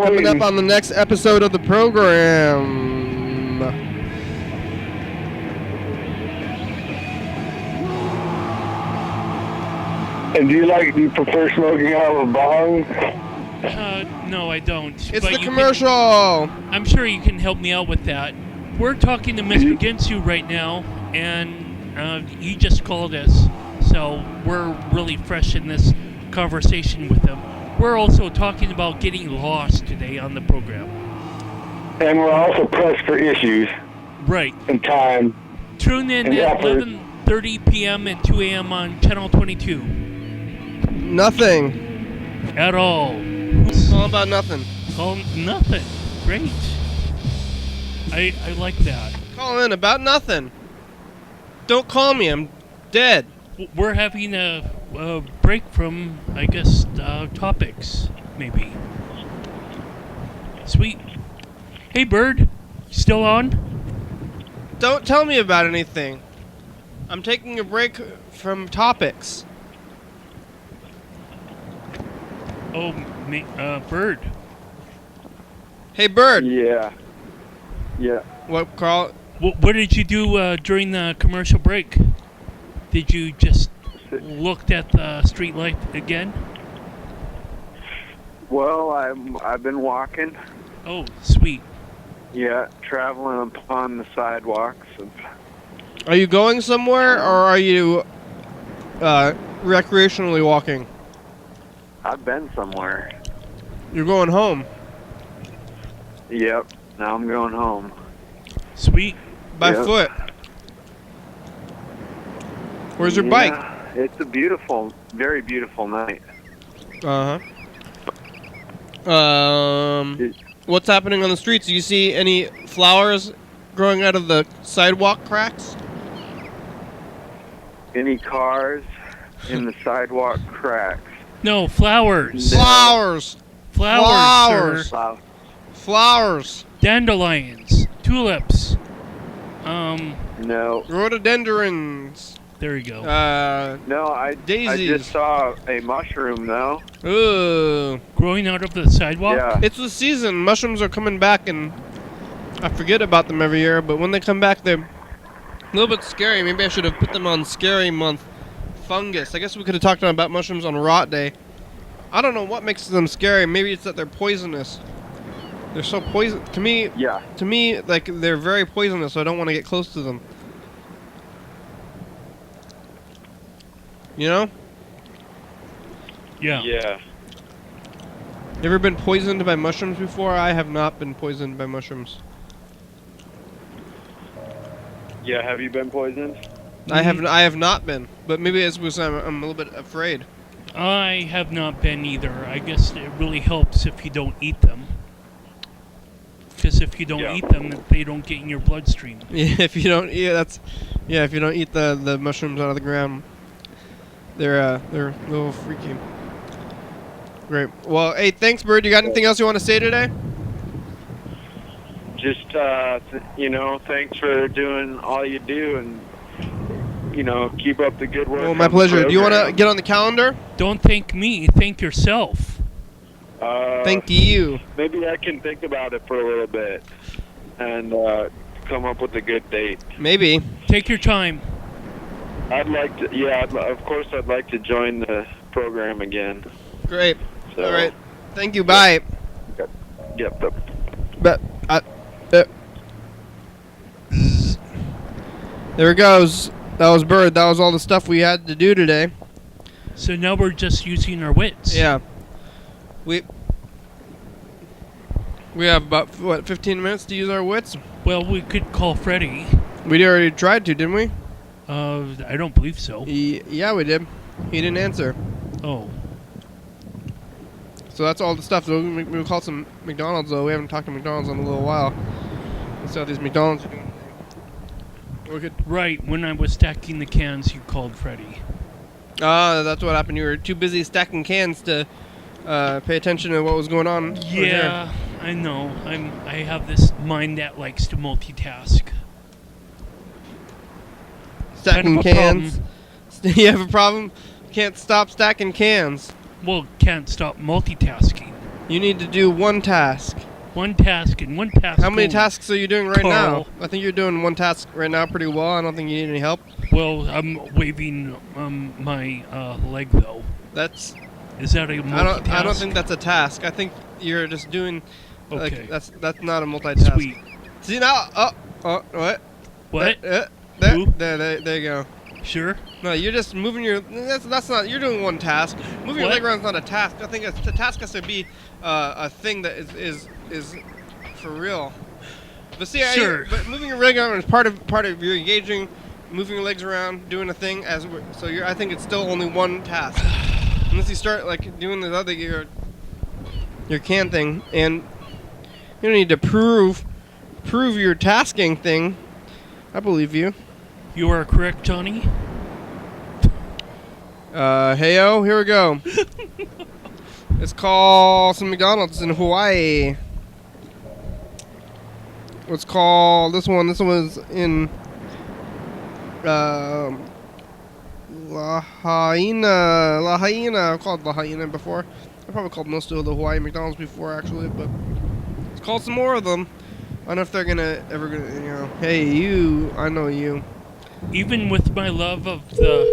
Coming up on the next episode of the program. And do you prefer smoking out of a bong? No, I don't. It's But the you commercial. I'm sure you can help me out with that. We're talking to Mr. Ginsu right now, and he just called us, so we're really fresh in this conversation with him. We're also talking about getting lost today on the program. And we're also pressed for issues Right. and time. Tune in And at effort. 11:30 p.m. and 2 a.m. on Channel 22. Nothing. At all. All about nothing. Oh, nothing. Great. I like that. Call in about nothing. Don't call me. I'm dead. We're having a break from, I guess, topics, maybe. Sweet. Hey, Berd. Still on? Don't tell me about anything. I'm taking a break from topics. Oh, Berd. Hey, Berd. Yeah. What, Carl? What did you do during the commercial break? Did you just looked at the street light again? Well, I've been walking. Oh, sweet. Yeah, traveling upon the sidewalks. Are you going somewhere, or are you recreationally walking? I've been somewhere. You're going home. Yep. Now I'm going home. Sweet. By Yep. foot. Where's your bike? It's a beautiful, very beautiful night. Uh-huh. What's happening on the streets? Do you see any flowers growing out of the sidewalk cracks? Any cars in the sidewalk cracks? No, flowers. Flowers! Flowers, sir. Wow. Flowers! Dandelions. Tulips. No. Rhododendrons. There you go. No, I Daisies. just saw a mushroom, though. Ooh. Growing out of the sidewalk? Yeah. It's the season. Mushrooms are coming back, and I forget about them every year, but when they come back, they're a little bit scary. Maybe I should have put them on Scary Month. Fungus. I guess we could have talked about mushrooms on Rot Day. I don't know what makes them scary. Maybe it's that they're poisonous. They're so poison to me. Yeah. To me, like, they're very poisonous, so I don't want to get close to them. You know? Yeah. Yeah. You ever been poisoned by mushrooms before? I have not been poisoned by mushrooms. Yeah, have you been poisoned? I have not been, but maybe it's because I'm a little bit afraid. I have not been either. I guess it really helps if you don't eat them. Because if you don't eat them, they don't get in your bloodstream. Yeah, if you don't, if you don't eat the mushrooms out of the ground, they're a little freaky. Great. Well, hey, thanks, Berd. You got anything else you want to say today? Just, thanks for doing all you do and, keep up the good work. Oh, my pleasure. Do you want to get on the calendar? Don't thank me. Thank yourself. Thank you. Maybe I can think about it for a little bit and come up with a good date. Maybe. Take your time. I'd like to, of course I'd like to join the program again. Great. So, All right. Thank you. Bye. Yep. But there it goes. That was Berd. That was all the stuff we had to do today. So now we're just using our wits. Yeah. We have about 15 minutes to use our wits. Well, we could call Freddy. We already tried to, didn't we? I don't believe so. Yeah, we did. He didn't answer. Oh. So that's all the stuff. So we'll call some McDonald's, though. We haven't talked to McDonald's in a little while. Let's see how these McDonald's are doing. We could. Right, when I was stacking the cans, you called Freddy. That's what happened. You were too busy stacking cans to pay attention to what was going on. Yeah, I know. I have this mind that likes to multitask. Stacking Kind of a cans. You have a problem? Can't stop stacking cans. Well, can't stop multitasking. You need to do one task. One task and one task. How many only. tasks are you doing right Carl. now? I think you're doing one task right now pretty well. I don't think you need any help. Well, I'm waving my leg though. That's. Is that a multitask? I don't think that's a task. I think you're just doing. Okay. Like, that's not a multitask. Sweet. See now? What? What? There, Who? there you go. Sure. No, you're just moving your. That's not. You're doing one task. Moving your What? leg around is not a task. I think the task has to be a thing that is for real. But see, Sure. but moving your leg around is part of your engaging, moving your legs around, doing a thing so you're. I think it's still only one task. Unless you start like doing the other your can thing, and you don't need to prove your tasking thing. I believe you. You are correct, Johnny. Heyo, here we go. It's called some McDonald's in Hawaii. Let's call this one. This one was in Lahaina. I've called Lahaina before. I probably called most of the Hawaii McDonald's before, actually, but let's call some more of them. I don't know if they're ever gonna, hey, you, I know you. Even with my love of the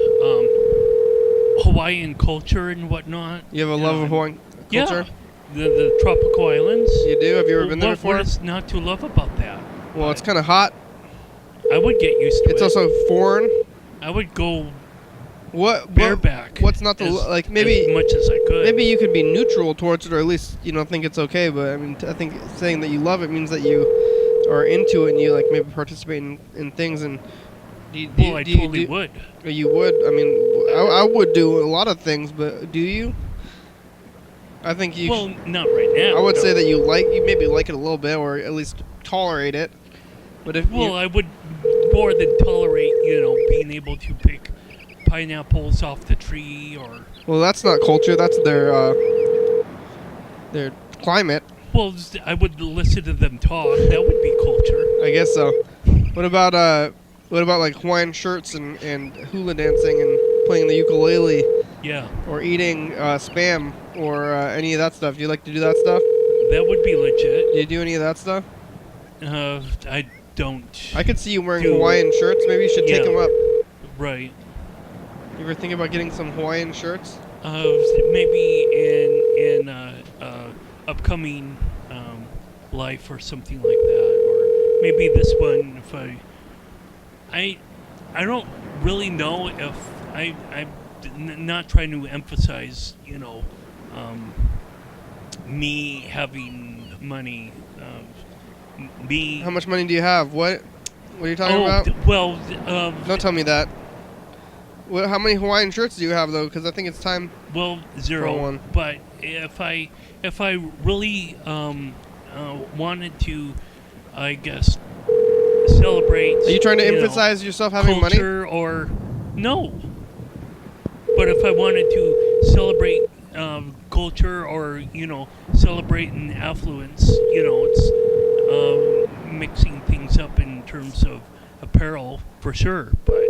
Hawaiian culture and whatnot. You have a love of Hawaiian culture? Yeah. The tropical islands. You do? Have you ever been there before? What is not to love about that? Well, it's kind of hot. I would get used to It's it. also foreign. I would go What bareback. What's not the like? Maybe as much as I could. maybe you could be neutral towards it, or at least you don't think it's okay. But I mean, I think saying that you love it means that you are into it and you like maybe participate in things. And I totally would. You would. I mean, I would do a lot of things, but do you? I think you. Well, not right now. I would no. say that you maybe like it a little bit, or at least tolerate it. But if I would more than tolerate, being able to pick pineapples off the tree or. Well, that's not culture. That's their climate. Well, I would listen to them talk. That would be culture. I guess so. What about like Hawaiian shirts and hula dancing and playing the ukulele? Yeah. Or eating spam or any of that stuff? Do you like to do that stuff? That would be legit. Do you do any of that stuff? I don't. I could see you wearing Hawaiian shirts. Maybe you should take them up. Right. You ever think about getting some Hawaiian shirts? Maybe in upcoming life or something like that, or maybe this one. If I don't really know if I'm not trying to emphasize, me having money. Me. How much money do you have? What are you talking about? Don't tell me that. How many Hawaiian shirts do you have though? Because I think it's time. Well, 0. For one. But if I really wanted to, I guess, celebrate. Are you trying to emphasize yourself having money? Culture or no? But if I wanted to celebrate culture or celebrate an affluence, it's mixing things up in terms of apparel for sure. But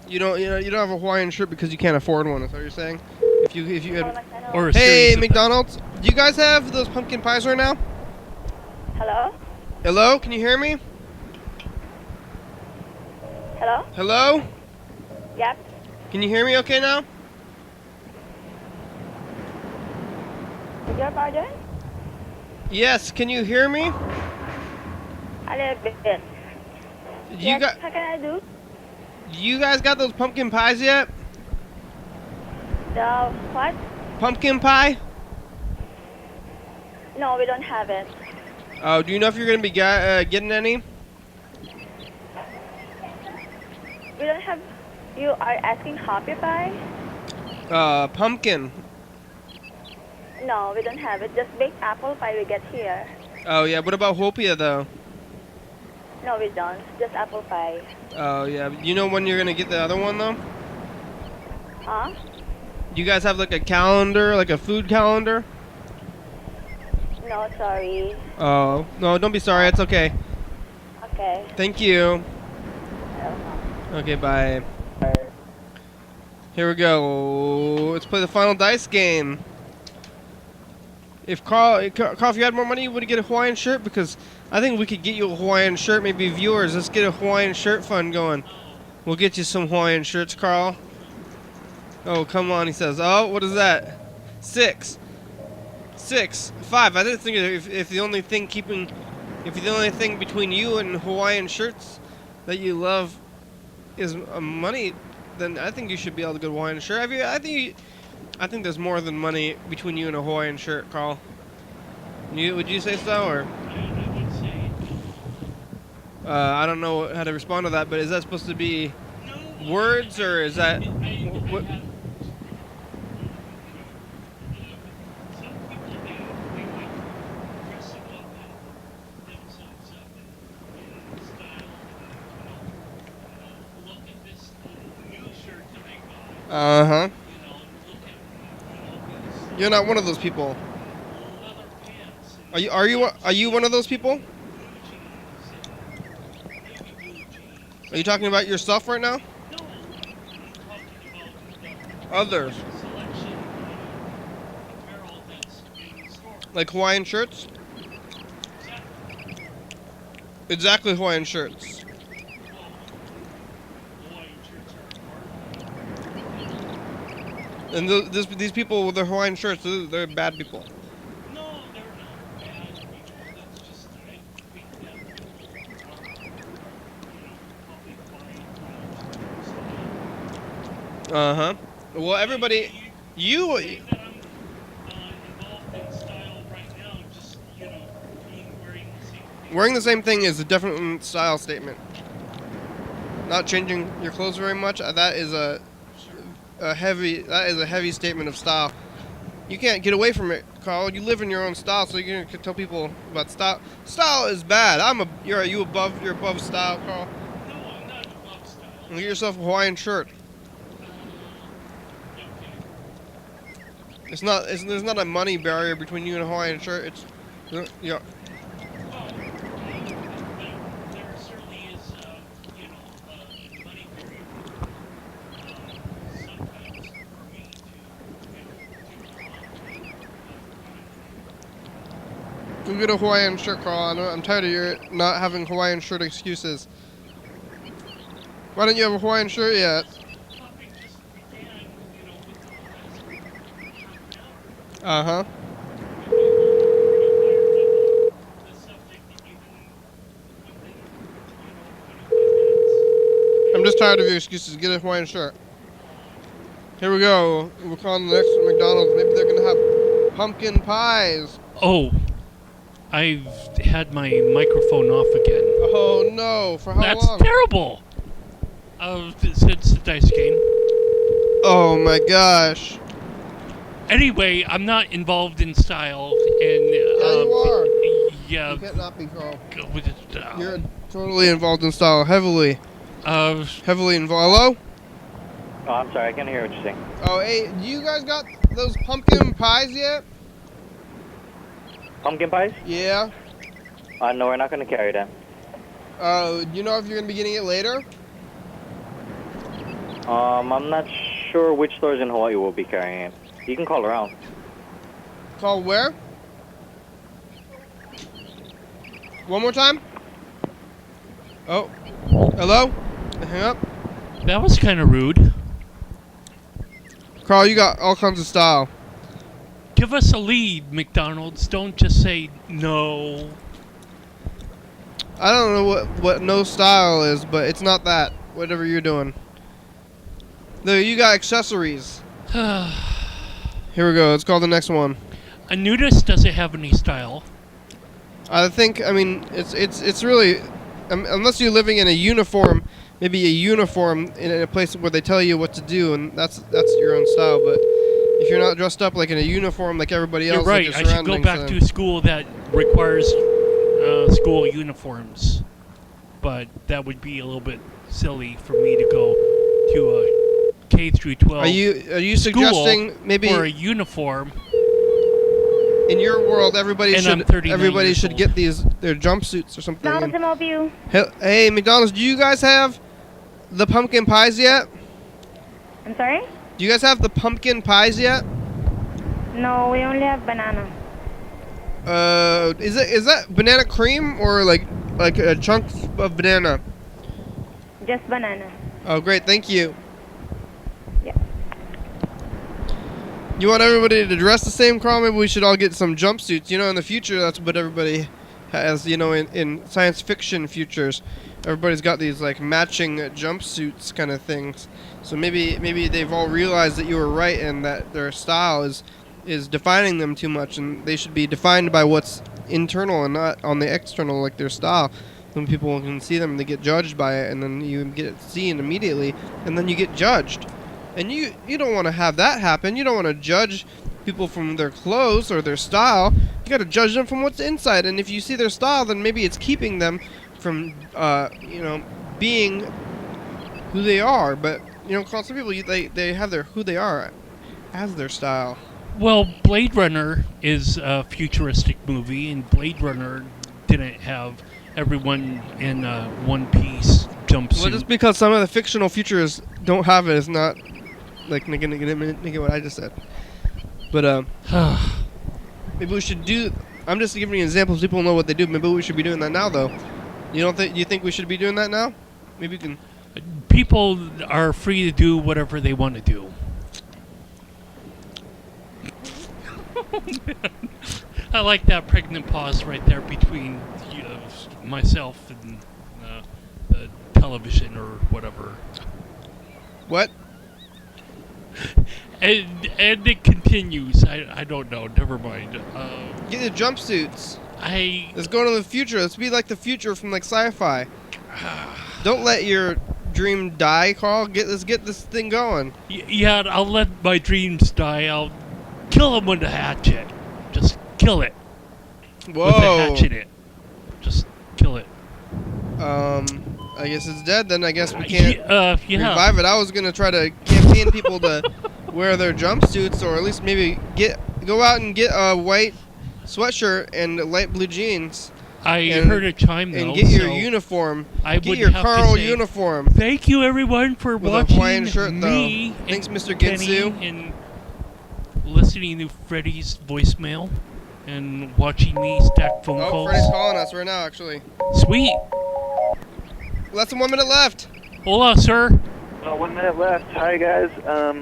you don't have a Hawaiian shirt because you can't afford one. Is that what you're saying? If you had. Or a Hey, series of McDonald's, do you guys have those pumpkin pies right now? Hello? Hello, can you hear me? Hello? Hello, Yep. can you hear me? Okay now? Is your pardon? Yes, can you hear me? A little bit. You got? How can I do? You guys got those pumpkin pies yet? The what? Pumpkin pie? No, we don't have it. Oh, do you know if you're gonna be getting any? We don't have. You are asking happy pie? Pumpkin. No, we don't have it. Just baked apple pie we get here. Oh yeah. What about hopia though? No, we don't. Just apple pie. Oh yeah. You know when you're gonna get the other one though? Huh? You guys have like a calendar, like a food calendar? No, sorry. Oh no, don't be sorry. It's okay. Okay. Thank you. Okay, bye. Here we go. Let's play the final dice game. If Carl, if you had more money, you would get a Hawaiian shirt, because I think we could get you a Hawaiian shirt. Maybe viewers, let's get a Hawaiian shirt fund going. We'll get you some Hawaiian shirts, Carl. Oh, come on, he says. Oh, what is that? 6. 6. 5. I didn't think if the only thing between you and Hawaiian shirts that you love is money, then I think you should be able to get a Hawaiian shirt. I think there's more than money between you and a Hawaiian shirt, Carl. Would you say so, or? I would say. I don't know how to respond to that, but is that supposed to be words, or is that what? Uh-huh. You're not one of those people. Are you one of those people? Are you talking about yourself right now? Others. Like Hawaiian shirts? Exactly, Hawaiian shirts. And these people with their Hawaiian shirts, they're bad people. No, they're not bad people. That's just I think that Uh-huh. Well, everybody, you... that I'm involved in style right now, just, wearing the same thing. Wearing the same thing is a definite style statement. Not changing your clothes very much, that is a heavy statement of style. You can't get away from it, Carl. You live in your own style, so you can tell people about style. Style is bad. You're above style, Carl. No, I'm not above style. Get yourself a Hawaiian shirt. There's not a money barrier between you and a Hawaiian shirt. Yeah. Well, there certainly is, money barrier. Sometimes for me to Go get a Hawaiian shirt, Carl. I'm tired of your not having Hawaiian shirt excuses. Why don't you have a Hawaiian shirt yet? Uh-huh. I'm just tired of your excuses. Get a Hawaiian shirt. Here we go. We're calling the next McDonald's. Maybe they're gonna have pumpkin pies. Oh, I've had my microphone off again. Oh no! For how That's long? terrible. Since the dice game. Oh my gosh! Anyway, I'm not involved in style, and Yeah, you are. Yeah. You can't not be, Carl. Go with it. You're totally involved in style. Heavily involved. Hello? Oh, I'm sorry. I can't hear what you're saying. Oh, hey, you guys got those pumpkin pies yet? Pumpkin pies? Yeah. No, we're not going to carry them. Do you know if you're gonna be getting it later? I'm not sure which stores in Hawaii will be carrying it. You can call around. Call where? One more time? Oh. Hello? Hang up. That was kind of rude. Carl, you got all kinds of style. Give us a lead, McDonald's. Don't just say no. I don't know what no style is, but it's not that. Whatever you're doing. No, you got accessories. Here we go. Let's call the next one. A nudist doesn't have any style. I mean, it's really, unless you're living in a uniform, maybe a uniform in a place where they tell you what to do, and that's your own style. But if you're not dressed up like in a uniform like everybody else, You're right. like your I should go back to a school that requires school uniforms. But that would be a little bit silly for me to go to a K through 12. Are you suggesting maybe for a uniform? In your world, everybody And I'm 39 years should old. get their jumpsuits or something. McDonald's and Mobile. Hey, McDonald's, do you guys have the pumpkin pies yet? I'm sorry? Do you guys have the pumpkin pies yet? No, we only have banana. Is that banana cream or like a chunk of banana? Just banana. Oh, great, thank you. Yeah. You want everybody to dress the same, Carl? Maybe we should all get some jumpsuits. You know, in the future, that's what everybody has. You know, in science fiction futures, everybody's got these like matching jumpsuits kind of things. So maybe they've all realized that you were right and that their style is defining them too much, and they should be defined by what's internal and not on the external, like their style. When people can see them, they get judged by it, and then you get it seen immediately, and then you get judged. And you don't want to have that happen. You don't want to judge people from their clothes or their style. You got to judge them from what's inside. And if you see their style, then maybe it's keeping them from, being who they are. But some people they have their who they are as their style. Well, Blade Runner is a futuristic movie, and Blade Runner didn't have everyone in a one-piece jumpsuit. Well, just because some of the fictional futurists don't have it is not like negative what I just said. But maybe we should do. I'm just giving you examples. People know what they do. Maybe we should be doing that now, though. You think we should be doing that now? Maybe we can. People are free to do whatever they want to do. I like that pregnant pause right there between myself and the television or whatever. What? And it continues. I don't know. Never mind. Get the jumpsuits. I Let's go to the future. Let's be like the future from like sci-fi. Don't let your dream die, Carl. Let's get this thing going. Yeah, I'll let my dreams die. I'll kill him with a hatchet. Just kill it. Whoa. With a hatchet in it. Just kill it. I guess it's dead then. I guess we can't Yeah. revive it. I was gonna try to campaign people to wear their jumpsuits, or at least maybe go out and get a white sweatshirt and light blue jeans. I heard a chime though. And get your uniform. Get your Carl uniform. Thank you everyone for With watching a Hawaiian shirt, me. though. Thanks, Mr. Kenny, Ginsu. and listening to Freddie's voicemail and watching me stack phone Oh, calls. Freddie's calling us right now, actually. Sweet. Less than 1 minute left. Hola, sir. 1 minute left. Hi guys.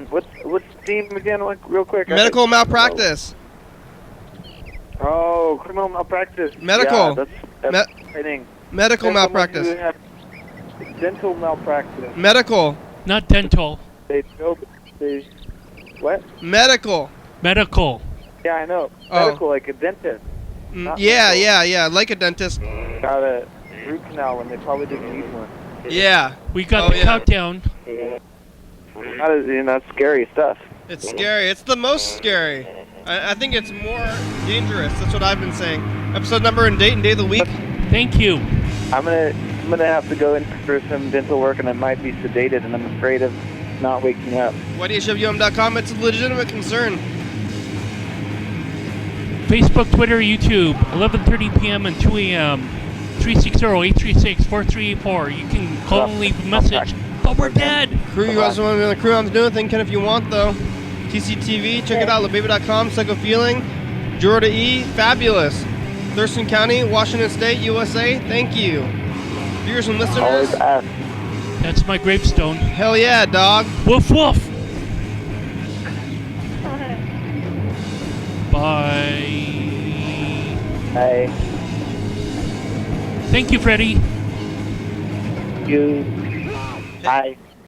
What's the theme again? Real quick. Medical malpractice. Oh, criminal malpractice. Medical. Yeah, that's exciting. Medical malpractice. Dental malpractice. Medical. Not dental. What? Medical. Medical. Yeah, I know. Oh. Medical, like a dentist. Yeah, like a dentist. Got a root canal when they probably didn't need one. Yeah. We got the countdown. That's scary stuff. It's scary. It's the most scary. I think it's more dangerous. That's what I've been saying. Episode number and date of the week. Thank you. I'm gonna have to go in for some dental work, and I might be sedated, and I'm afraid of not waking up. YDHWM.com. It's a legitimate concern. Facebook, Twitter, YouTube, 11:30 p.m. and 2 a.m. 360-836-4384. You can call and leave a message. But we're dead. Crew, you guys want to be on the crew? I'm doing anything, Ken, if you want, though. TCTV, check it out. LaBaby.com, Psycho Feeling, Jorda E, fabulous. Thurston County, Washington State, USA. Thank you. Viewers and listeners. Always ask. That's my gravestone. Hell yeah, dog. Woof woof. Bye. Bye. Thank you, Freddie. Bye.